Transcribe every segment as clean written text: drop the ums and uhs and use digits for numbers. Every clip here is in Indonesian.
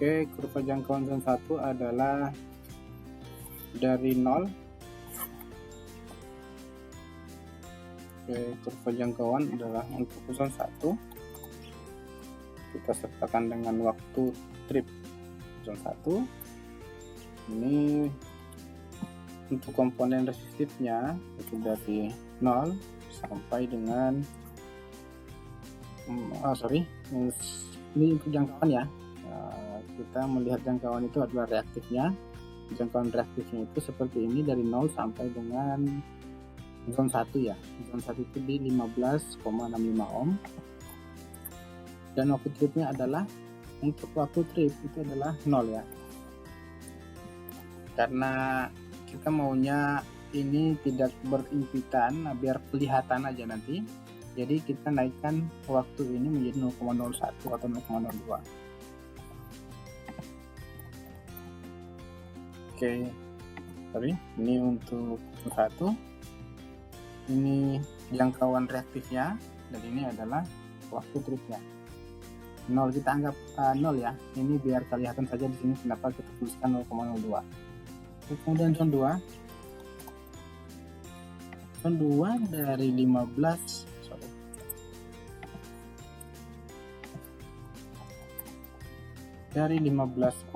Oke, kurva jangkauan zona 1 adalah dari 0. Oke, kurva jangkauan adalah untuk zona 1. Kita sertakan dengan waktu trip zona 1. Ini untuk komponen resistifnya itu dari 0 sampai dengan ini untuk jangkauan ya. Kita melihat jangkauan itu adalah reaktifnya. Jangkauan reaktifnya itu seperti ini dari 0 sampai dengan zona 1 ya. Zona 1 itu di 15,65 ohm. Dan waktu tripnya adalah, untuk waktu trip itu adalah 0 ya. Karena kita maunya ini tidak berimpitan, biar kelihatan aja nanti. Jadi kita naikkan waktu ini menjadi 0,01 atau 0,02. Oke, sorry, ini untuk 1. Ini jangkauan reaktifnya, dan ini adalah waktu tripnya. 0 kita anggap 0 ya. Ini biar kelihatan saja di sini kenapa kita tuliskan 0,02. Kemudian zona 2 dari 15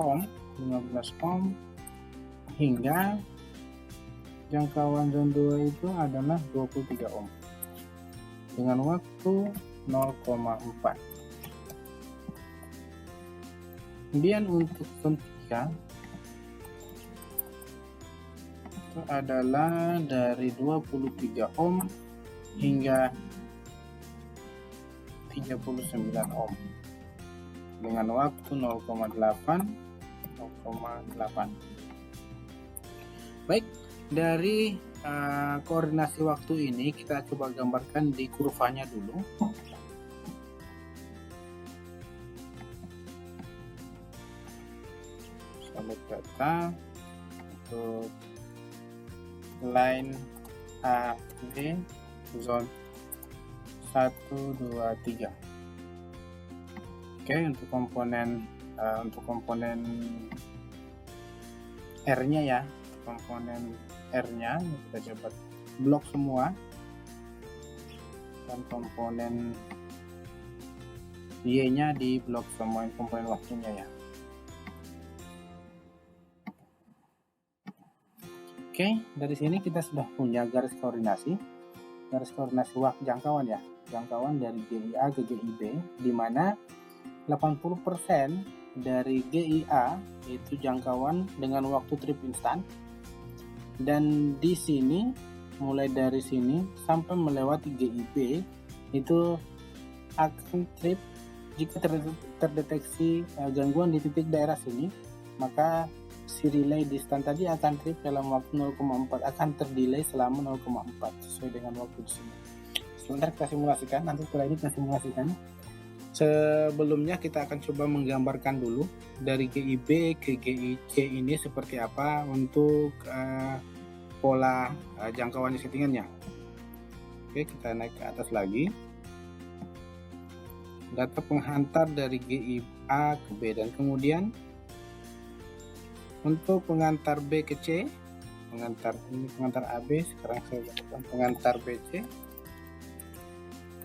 ohm hingga jangkauan zona 2 itu adalah 23 ohm dengan waktu 0,4. Kemudian untuk zona 3 itu adalah dari 23 ohm hingga 39 ohm dengan waktu 0,8. Baik, dari koordinasi waktu ini kita coba gambarkan di kurvanya dulu. Sahabat data untuk line A, B, zone 1, 2, 3. Oke, untuk komponen R-nya ya, komponen R-nya kita coba blok semua, dan komponen Y-nya di blok semua komponen waktunya ya. Oke, dari sini kita sudah punya garis koordinasi waktu jangkauan ya, jangkauan dari GIA ke GIB, di mana 80% dari GIA itu jangkauan dengan waktu trip instan, dan di sini mulai dari sini sampai melewati GIB itu akan trip jika terdeteksi gangguan di titik daerah sini, maka si relay distan tadi akan trip dalam waktu 0,4, akan terdelay selama 0,4 sesuai dengan waktu di sini. Sebentar kita simulasikan, nanti setelah ini kita simulasikan. Sebelumnya kita akan coba menggambarkan dulu dari GIB ke GIC ini seperti apa untuk pola jangkauan settingannya. Oke, kita naik ke atas lagi. Data penghantar dari GIA ke B, dan kemudian untuk pengantar B ke C, pengantar AB, sekarang saya lakukan pengantar BC,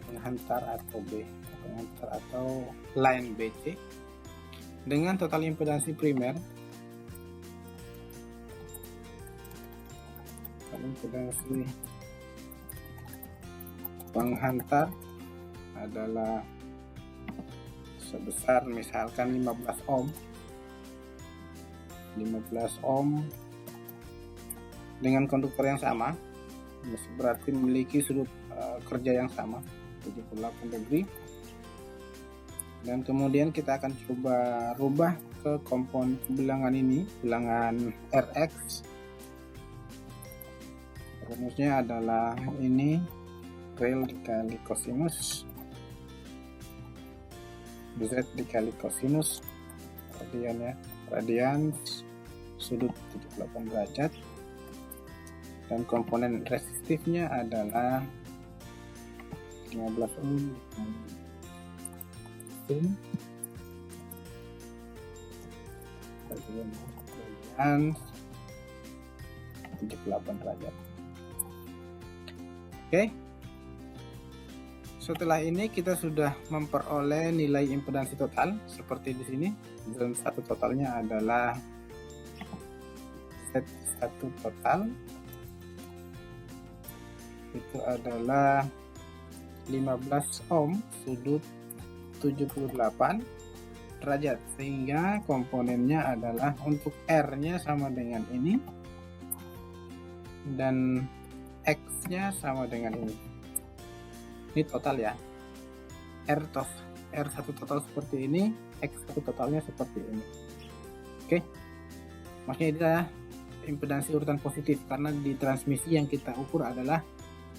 penghantar atau B, pengantar atau line BC dengan total impedansi primer, impedansi penghantar adalah sebesar misalkan 15 ohm dengan konduktor yang sama, berarti memiliki sudut kerja yang sama 78 degree. Dan kemudian kita akan coba rubah ke komponen bilangan ini, bilangan Rx. Rumusnya adalah ini rel dikali kosinus Z dikali kosinus radian ya, radian sudut 78 derajat, dan komponen resistifnya adalah 15 ohm bagian 78 derajat. Oke. Setelah ini kita sudah memperoleh nilai impedansi total seperti di sini. Zone 1 totalnya adalah Z1 total itu adalah 15 ohm sudut 78 derajat, sehingga komponennya adalah untuk R nya sama dengan ini dan X nya sama dengan ini total ya. R1 total seperti ini, X1 totalnya seperti ini. Oke, maksudnya ini adalah impedansi urutan positif karena di transmisi yang kita ukur adalah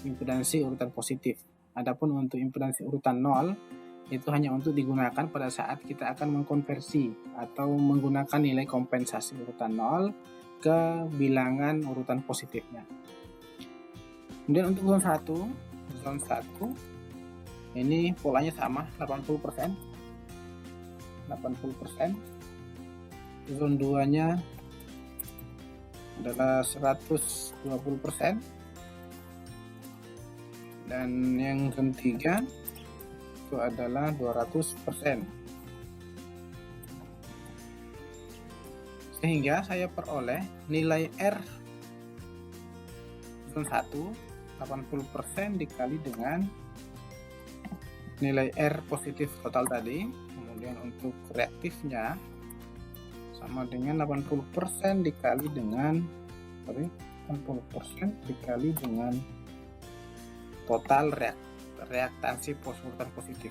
impedansi urutan positif. Adapun untuk impedansi urutan 0 itu hanya untuk digunakan pada saat kita akan mengkonversi atau menggunakan nilai kompensasi urutan 0 ke bilangan urutan positifnya. Kemudian untuk zone 1 ini polanya sama 80%. Zone 2 nya adalah 120%, dan yang zone 3 itu adalah 200%. Sehingga saya peroleh nilai R zone 1 80% dikali dengan nilai R positif total tadi. Kemudian untuk reaktifnya sama dengan 80% dikali dengan 80% dikali dengan total reaktansi urutan positif.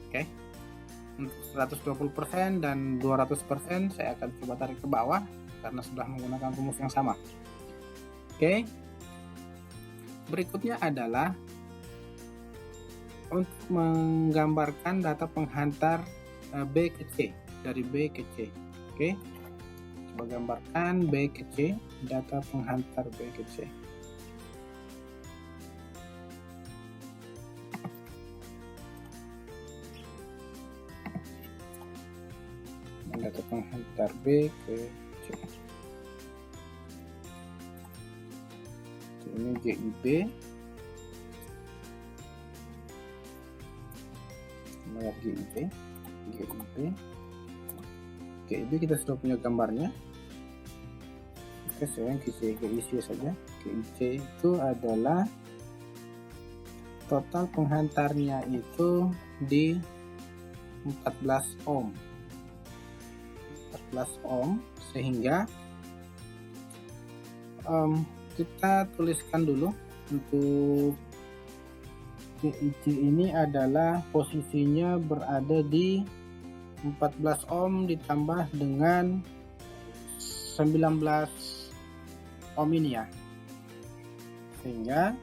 Oke. Untuk 120% dan 200% saya akan coba tarik ke bawah karena sudah menggunakan rumus yang sama. Oke. Berikutnya adalah untuk menggambarkan data penghantar B ke C, dari B ke C. Oke. Coba gambarkan B ke C, data penghantar B ke C. Data penghantar B ke C. Ini GIB, nomor GIB kita sudah punya gambarnya. Oke, saya GIC saja. GIC itu adalah total penghantarnya itu di 14 ohm, sehingga kita tuliskan dulu untuk GIC ini adalah posisinya berada di 14 ohm ditambah dengan 19 ohm ini ya, sehingga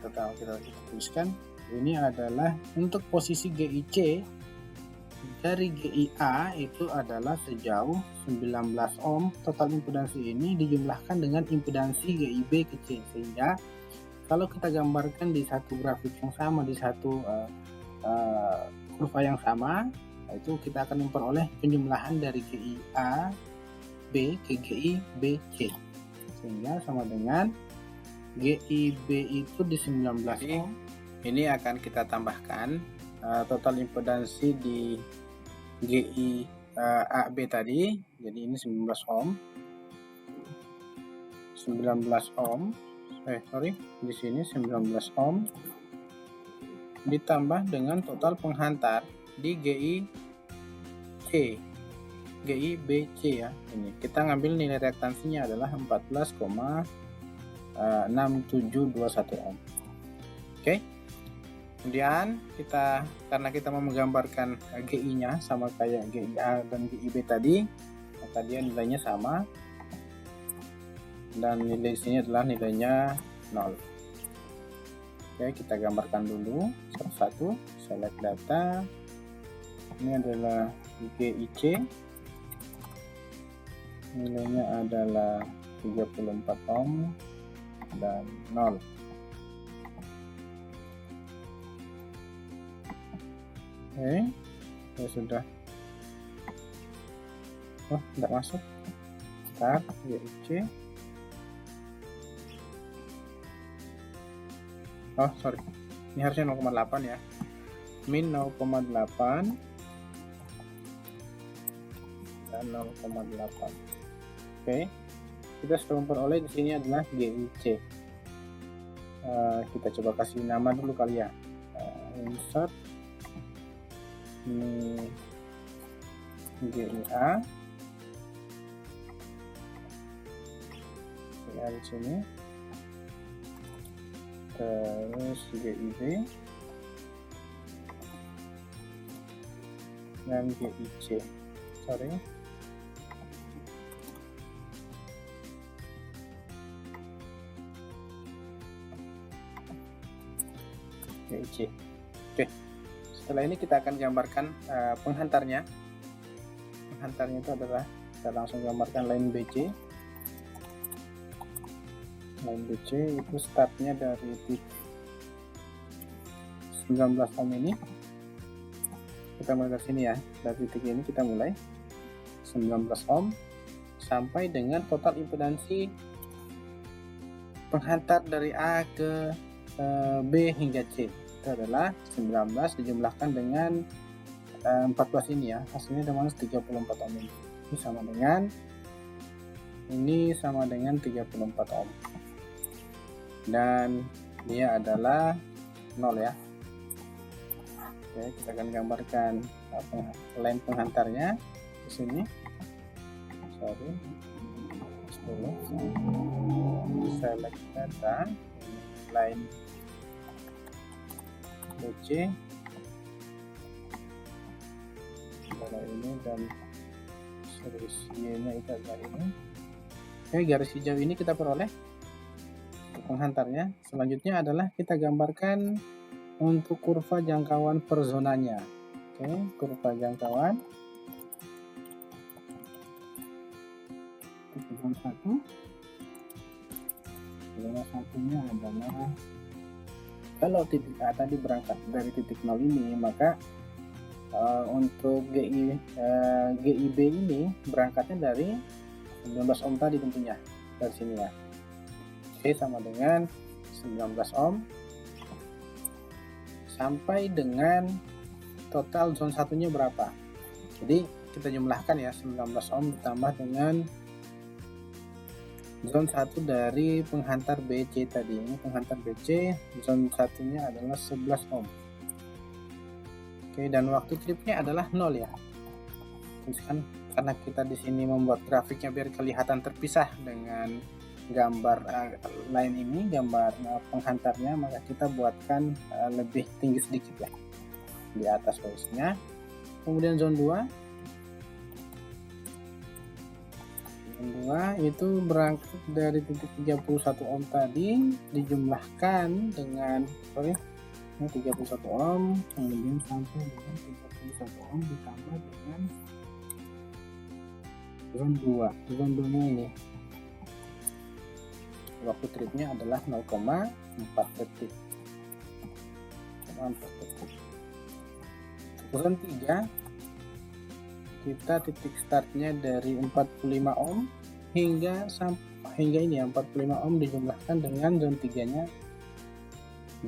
coba kita tuliskan ini adalah untuk posisi GIC dari GIA itu adalah sejauh 19 ohm. Total impedansi ini dijumlahkan dengan impedansi GIB ke C, sehingga kalau kita gambarkan di satu grafik yang sama, di satu kurva yang sama, itu kita akan memperoleh penjumlahan dari GIA B ke GIB C, sehingga sama dengan GIB itu di 19 ohm. Ini akan kita tambahkan total impedansi di GI AB tadi, jadi ini 19 ohm, di sini 19 ohm ditambah dengan total penghantar di GIBC ya. Ini kita ngambil nilai reaktansinya adalah 14,6721 ohm. Oke. Kemudian karena kita mau menggambarkan GI-nya sama kayak GIA dan GIB tadi, maka dia nilainya sama dan nilai sini adalah nilainya 0. Oke, kita gambarkan dulu satu-satu. Select data. Ini adalah GIC, nilainya adalah 34 ohm dan 0. Oke, saya sudah Oh, tidak masuk. Start GIC. Oh, sorry. Ini harusnya 0,8 ya. Min 0,8 dan 0,8. Oke. Kita sudah memperoleh di sini adalah GIC. Kita coba kasih nama dulu kali ya. Insert ini GIA. Ya, di sini. Terus GIB dan GIC. Sorry. GIC. Oke. Setelah ini kita akan gambarkan penghantarnya. Penghantarnya itu adalah, kita langsung gambarkan line BC. Line BC itu startnya dari titik 19 ohm ini. Kita mulai dari sini ya, dari titik ini kita mulai 19 ohm sampai dengan total impedansi penghantar dari A ke B hingga C. Itu adalah 19 dijumlahkan dengan 14 ini ya, hasilnya dengan 34 ohm ini. Ini sama dengan 34 ohm. Dan dia adalah 0 ya. Oke, kita akan gambarkan line penghantarnya di sini. Sorry, select data, line BC adalah ini dan series Y-nya itu adalah ini. Oke, garis hijau ini kita peroleh penghantarnya. Selanjutnya adalah kita gambarkan untuk kurva jangkauan per zonanya. Oke, kurva jangkauan untuk zona 1. Zona satunya adalah, kalau titik A tadi berangkat dari titik 0 ini, maka untuk GIB ini berangkatnya dari 19 ohm tadi tentunya, dari sini ya. Oke, sama dengan 19 ohm sampai dengan total zone satunya berapa. Jadi kita jumlahkan ya, 19 ohm ditambah dengan zone 1 dari penghantar BC tadi. Ini penghantar BC, zone satunya adalah 11 ohm. Oke, dan waktu tripnya adalah 0 ya. Misalkan karena kita di sini membuat grafiknya biar kelihatan terpisah dengan gambar line ini, gambar penghantarnya, maka kita buatkan lebih tinggi sedikit ya di atas posisinya. Kemudian zone 2 itu berangkat dari titik 31 ohm tadi dijumlahkan dengan 31 ohm, kemudian sampai dengan 31 ohm ditambah dengan zone 2. Zone 2 nya ini waktu tripnya adalah 0,4 detik. Zone 3 kita titik startnya dari 45 ohm hingga ini ya, 45 ohm dijumlahkan dengan zone 3 nya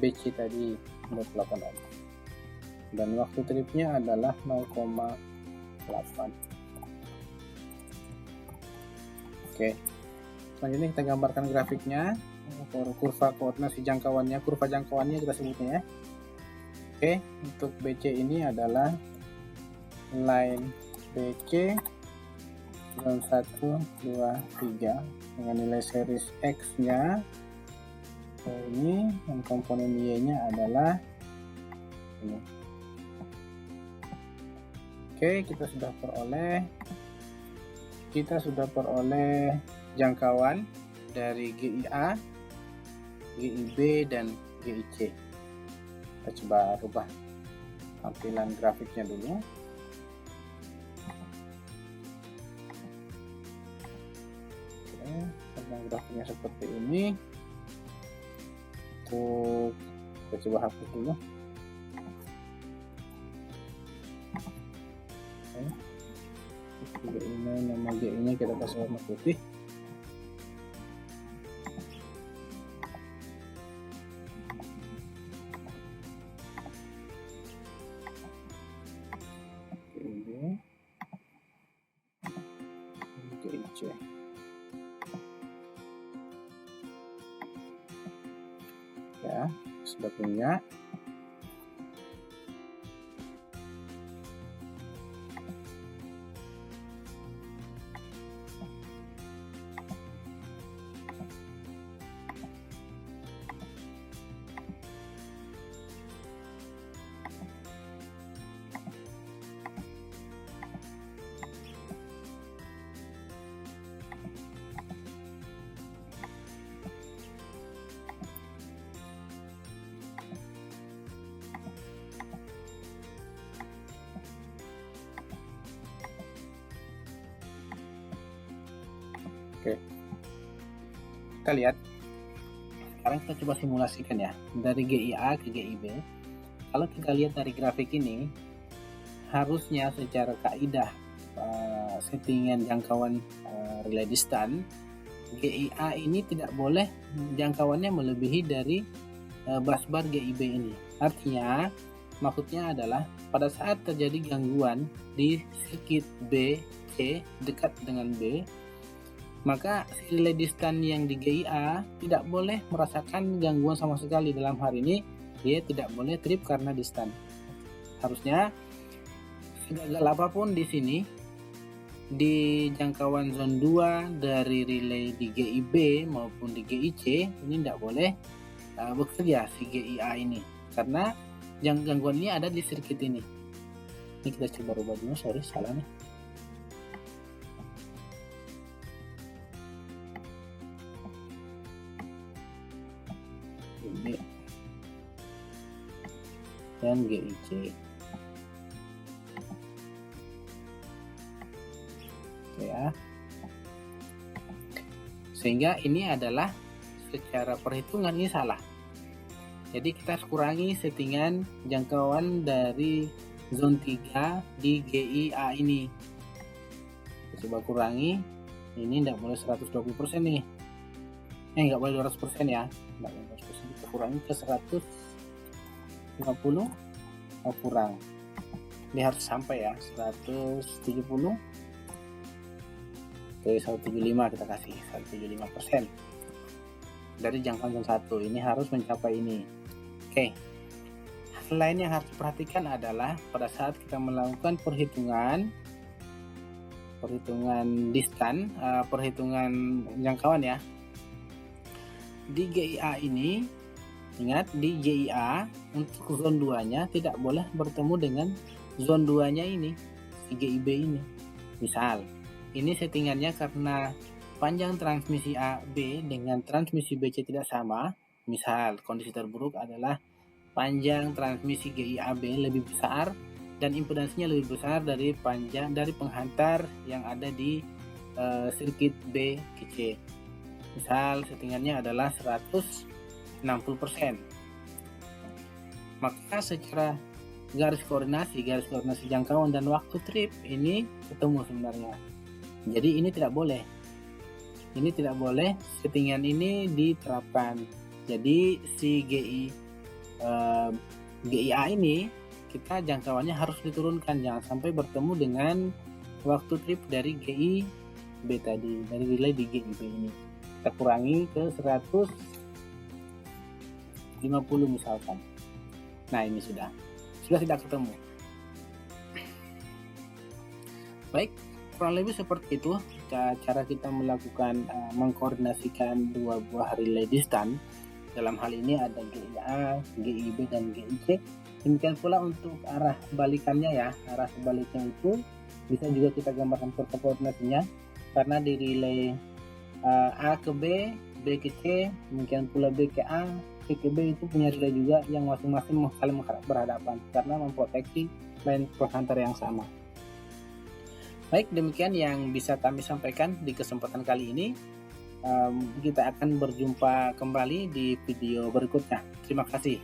BC tadi 28 ohm, dan waktu tripnya adalah 0,8. Oke, selanjutnya kita gambarkan grafiknya, kurva koordinasi jangkauannya, kurva jangkauannya kita sebutnya ya. Oke, untuk BC ini adalah line BC zone 1, 2, 3 dengan nilai series X nya ini, dan komponen Y nya adalah ini. Oke, kita sudah peroleh jangkauan dari GIA, GIB, dan GIC. Kita coba rubah tampilan grafiknya dulu. Oke, tampilan grafiknya seperti ini. Untuk kita coba hapus dulu. Oke, ini nama GI nya kita kasih warna putih. GIC ya, sudah punya. Oke, kita lihat. Sekarang kita coba simulasikan ya, dari GIA ke GIB. Kalau kita lihat dari grafik ini, harusnya secara kaidah settingan jangkauan relay distan, GIA ini tidak boleh jangkauannya melebihi dari busbar GIB ini. Artinya, maksudnya adalah pada saat terjadi gangguan di sirkuit B, C dekat dengan B, maka relay distan yang di GIA tidak boleh merasakan gangguan sama sekali. Dalam hal ini dia tidak boleh trip karena distan. Harusnya segagal apapun di sini, di jangkauan zone 2 dari relay di GIB maupun di GIC ini tidak boleh bekerja si GIA ini, karena gangguan ini ada di sirkuit ini. Ini kita coba rubah dulu, sorry salah nih. Ini dan GIC. Ya, sehingga ini adalah secara perhitungan ini salah. Jadi kita harus kurangi settingan jangkauan dari zone 3 di GIA ini. Kita coba kurangi. Ini tidak boleh 120% nih. Nggak boleh 200% ya. Nggak boleh 200%. Kita kurangi ke 150. Kurang. Ini harus sampai ya 170. Oke, 175 kita kasih 175% dari jangkauan zone 1. Ini harus mencapai ini. Oke, hal lain yang harus diperhatikan adalah pada saat kita melakukan perhitungan distan, perhitungan jangkauan ya, di GIA ini, ingat di GIA untuk zone 2 nya tidak boleh bertemu dengan zone 2 nya ini, di GIB ini. Misal ini settingannya karena panjang transmisi AB dengan transmisi BC tidak sama. Misal kondisi terburuk adalah panjang transmisi GIAB lebih besar dan impedansinya lebih besar dari panjang dari penghantar yang ada di sirkuit B ke C. Misal settingannya adalah 160%. Maka secara garis koordinasi jangkauan dan waktu trip ini ketemu sebenarnya. Jadi ini tidak boleh. Ini tidak boleh settingan ini diterapkan. Jadi si GIA ini kita jangkauannya harus diturunkan, jangan sampai bertemu dengan waktu trip dari GIB tadi, dari relay di GIB ini. Kita kurangi ke 150 misalkan. Nah, ini sudah tidak ketemu. Baik, kurang lebih seperti itu cara kita melakukan mengkoordinasikan dua buah relay distan. Dalam hal ini ada GIA, GIB dan GIC. Demikian pula untuk arah balikannya ya, arah sebaliknya itu bisa juga kita gambarkan kurva koordinasinya, karena di relay A ke B, B ke C, demikian pula B ke A, C ke B itu punya relay juga yang masing-masing saling berhadapan karena memproteksi line penghantar yang sama. Baik, demikian yang bisa kami sampaikan di kesempatan kali ini. Kita akan berjumpa kembali di video berikutnya. Terima kasih.